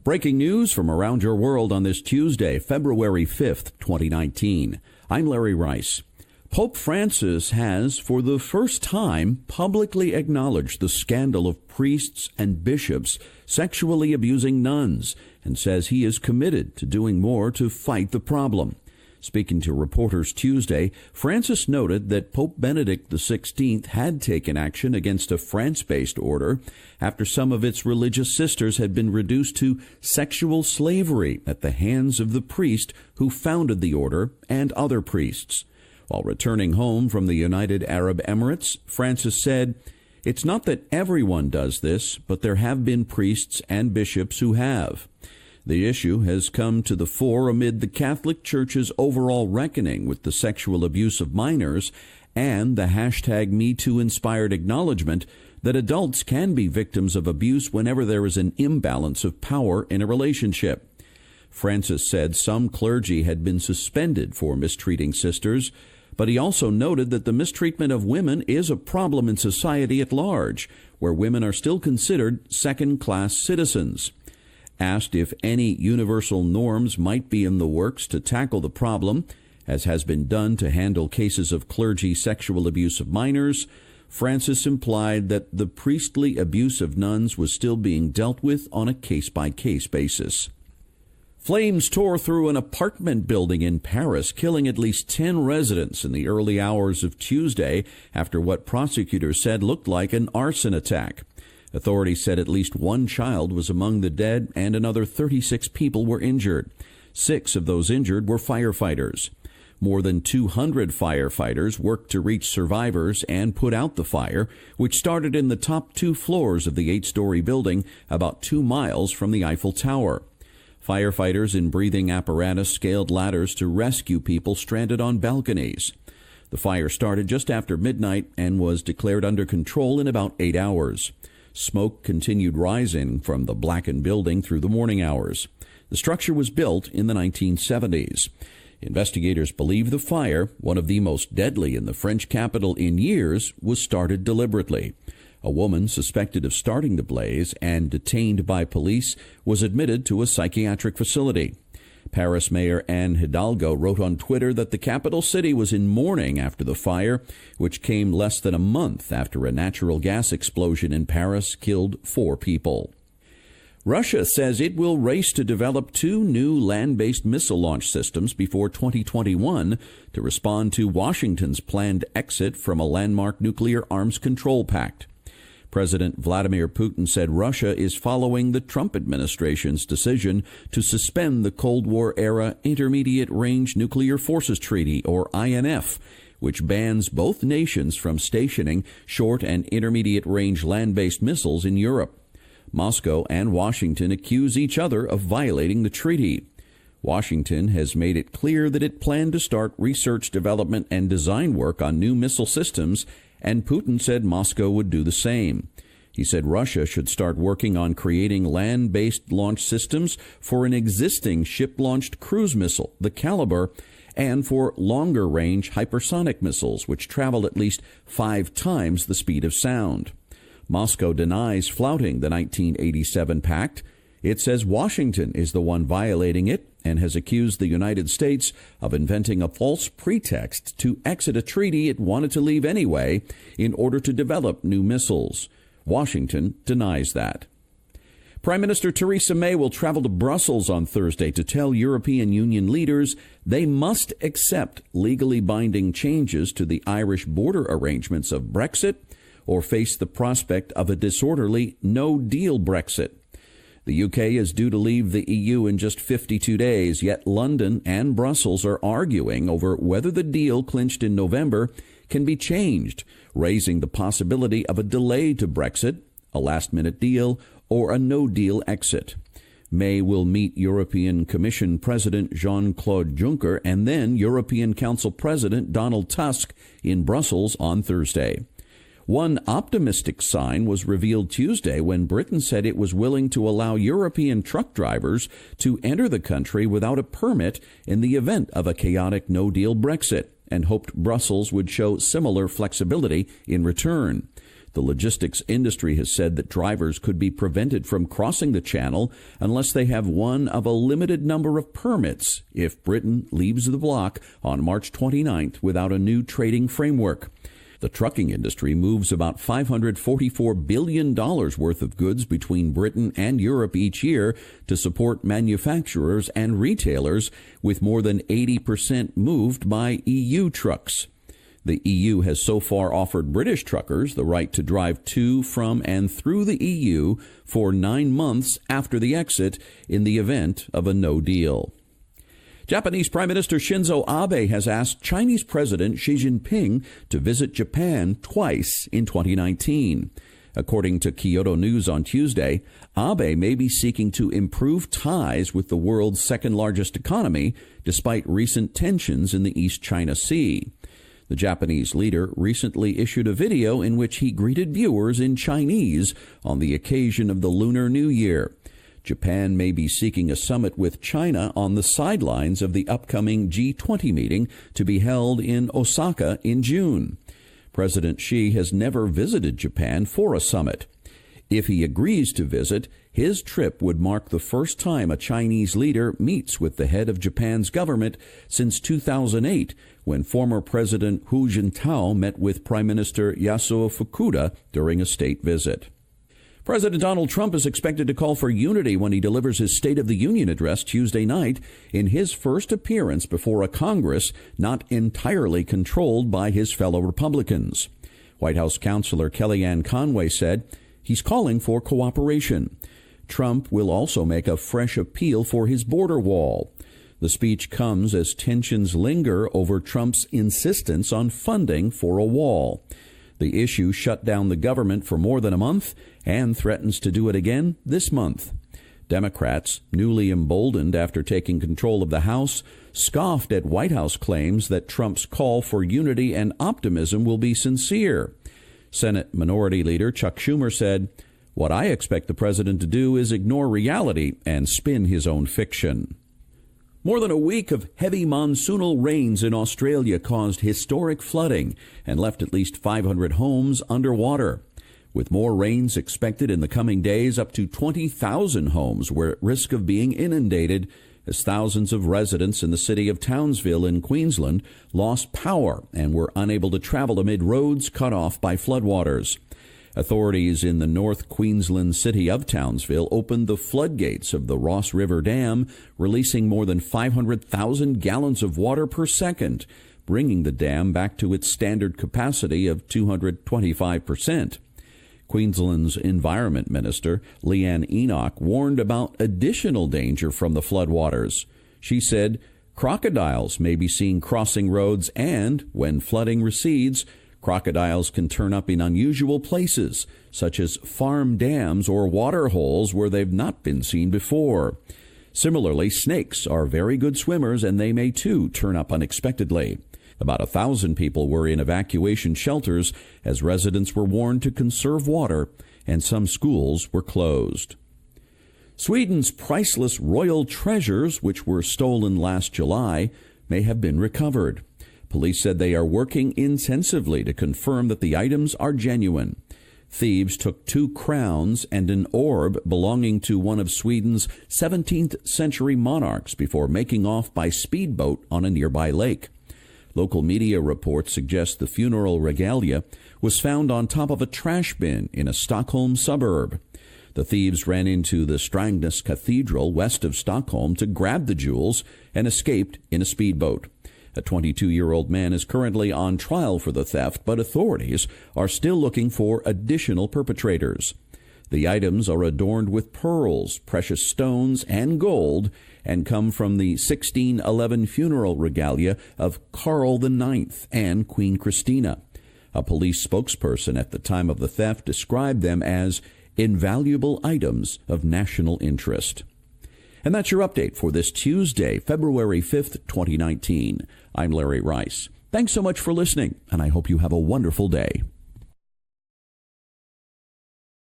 Breaking news from around your world on this Tuesday, February 5th, 2019. I'm Larry Rice. Pope Francis has, for the first time, publicly acknowledged the scandal of priests and bishops sexually abusing nuns and says he is committed to doing more to fight the problem. Speaking to reporters Tuesday, Francis noted that Pope Benedict XVI had taken action against a France-based order after some of its religious sisters had been reduced to sexual slavery at the hands of the priest who founded the order and other priests. While returning home from the United Arab Emirates, Francis said, "It's not that everyone does this, but there have been priests and bishops who have." The issue has come to the fore amid the Catholic Church's overall reckoning with the sexual abuse of minors and the hashtag #MeToo-inspired acknowledgement that adults can be victims of abuse whenever there is an imbalance of power in a relationship. Francis said some clergy had been suspended for mistreating sisters, but he also noted that the mistreatment of women is a problem in society at large, where women are still considered second-class citizens. Asked if any universal norms might be in the works to tackle the problem, as has been done to handle cases of clergy sexual abuse of minors, Francis implied that the priestly abuse of nuns was still being dealt with on a case-by-case basis. Flames tore through an apartment building in Paris, killing at least 10 residents in the early hours of Tuesday after what prosecutors said looked like an arson attack. Authorities said at least one child was among the dead and another 36 people were injured. 6 of those injured were firefighters. More than 200 firefighters worked to reach survivors and put out the fire, which started in the top 2 floors of the 8-story building about 2 miles from the Eiffel Tower. Firefighters in breathing apparatus scaled ladders to rescue people stranded on balconies. The fire started just after midnight and was declared under control in about 8 hours. Smoke continued rising from the blackened building through the morning hours. The structure was built in the 1970s. Investigators believe the fire, one of the most deadly in the French capital in years, was started deliberately. A woman suspected of starting the blaze and detained by police was admitted to a psychiatric facility. Paris Mayor Anne Hidalgo wrote on Twitter that the capital city was in mourning after the fire, which came less than a month after a natural gas explosion in Paris killed 4 people. Russia says it will race to develop 2 new land-based missile launch systems before 2021 to respond to Washington's planned exit from a landmark nuclear arms control pact. President Vladimir Putin said Russia is following the Trump administration's decision to suspend the Cold War-era Intermediate Range Nuclear Forces Treaty, or INF, which bans both nations from stationing short and intermediate-range land-based missiles in Europe. Moscow and Washington accuse each other of violating the treaty. Washington has made it clear that it planned to start research, development, and design work on new missile systems, and Putin said Moscow would do the same. He said Russia should start working on creating land-based launch systems for an existing ship-launched cruise missile, the Caliber, and for longer-range hypersonic missiles, which travel at least 5 times the speed of sound. Moscow denies flouting the 1987 pact. It says Washington is the one violating it and has accused the United States of inventing a false pretext to exit a treaty it wanted to leave anyway in order to develop new missiles. Washington denies that. Prime Minister Theresa May will travel to Brussels on Thursday to tell European Union leaders they must accept legally binding changes to the Irish border arrangements of Brexit or face the prospect of a disorderly no-deal Brexit. The UK is due to leave the EU in just 52 days, yet London and Brussels are arguing over whether the deal clinched in November can be changed, raising the possibility of a delay to Brexit, a last-minute deal, or a no-deal exit. May will meet European Commission President Jean-Claude Juncker and then European Council President Donald Tusk in Brussels on Thursday. One optimistic sign was revealed Tuesday when Britain said it was willing to allow European truck drivers to enter the country without a permit in the event of a chaotic no-deal Brexit, and hoped Brussels would show similar flexibility in return. The logistics industry has said that drivers could be prevented from crossing the channel unless they have one of a limited number of permits if Britain leaves the bloc on March 29th without a new trading framework. The trucking industry moves about $544 billion worth of goods between Britain and Europe each year to support manufacturers and retailers, with more than 80% moved by EU trucks. The EU has so far offered British truckers the right to drive to, from, and through the EU for 9 months after the exit in the event of a no deal. Japanese Prime Minister Shinzo Abe has asked Chinese President Xi Jinping to visit Japan twice in 2019. According to Kyodo News on Tuesday, Abe may be seeking to improve ties with the world's second-largest economy, despite recent tensions in the East China Sea. The Japanese leader recently issued a video in which he greeted viewers in Chinese on the occasion of the Lunar New Year. Japan may be seeking a summit with China on the sidelines of the upcoming G20 meeting to be held in Osaka in June. President Xi has never visited Japan for a summit. If he agrees to visit, his trip would mark the first time a Chinese leader meets with the head of Japan's government since 2008, when former President Hu Jintao met with Prime Minister Yasuo Fukuda during a state visit. President Donald Trump is expected to call for unity when he delivers his State of the Union address Tuesday night, in his first appearance before a Congress not entirely controlled by his fellow Republicans. White House counselor Kellyanne Conway said he's calling for cooperation. Trump will also make a fresh appeal for his border wall. The speech comes as tensions linger over Trump's insistence on funding for a wall. The issue shut down the government for more than a month and threatens to do it again this month. Democrats, newly emboldened after taking control of the House, scoffed at White House claims that Trump's call for unity and optimism will be sincere. Senate Minority Leader Chuck Schumer said, "What I expect the president to do is ignore reality and spin his own fiction." More than a week of heavy monsoonal rains in Australia caused historic flooding and left at least 500 homes underwater. With more rains expected in the coming days, up to 20,000 homes were at risk of being inundated as thousands of residents in the city of Townsville in Queensland lost power and were unable to travel amid roads cut off by floodwaters. Authorities in the North Queensland city of Townsville opened the floodgates of the Ross River Dam, releasing more than 500,000 gallons of water per second, bringing the dam back to its standard capacity of 225%. Queensland's Environment Minister, Leanne Enoch, warned about additional danger from the floodwaters. She said, "Crocodiles may be seen crossing roads and, when flooding recedes, crocodiles can turn up in unusual places, such as farm dams or water holes where they've not been seen before. Similarly, snakes are very good swimmers, and they may too turn up unexpectedly." About 1,000 people were in evacuation shelters as residents were warned to conserve water, and some schools were closed. Sweden's priceless royal treasures, which were stolen last July, may have been recovered. Police said they are working intensively to confirm that the items are genuine. Thieves took 2 crowns and an orb belonging to one of Sweden's 17th century monarchs before making off by speedboat on a nearby lake. Local media reports suggest the funeral regalia was found on top of a trash bin in a Stockholm suburb. The thieves ran into the Strängnäs Cathedral west of Stockholm to grab the jewels and escaped in a speedboat. A 22-year-old man is currently on trial for the theft, but authorities are still looking for additional perpetrators. The items are adorned with pearls, precious stones, and gold, and come from the 1611 funeral regalia of Karl IX and Queen Christina. A police spokesperson at the time of the theft described them as invaluable items of national interest. And that's your update for this Tuesday, February 5th, 2019. I'm Larry Rice. Thanks so much for listening, and I hope you have a wonderful day.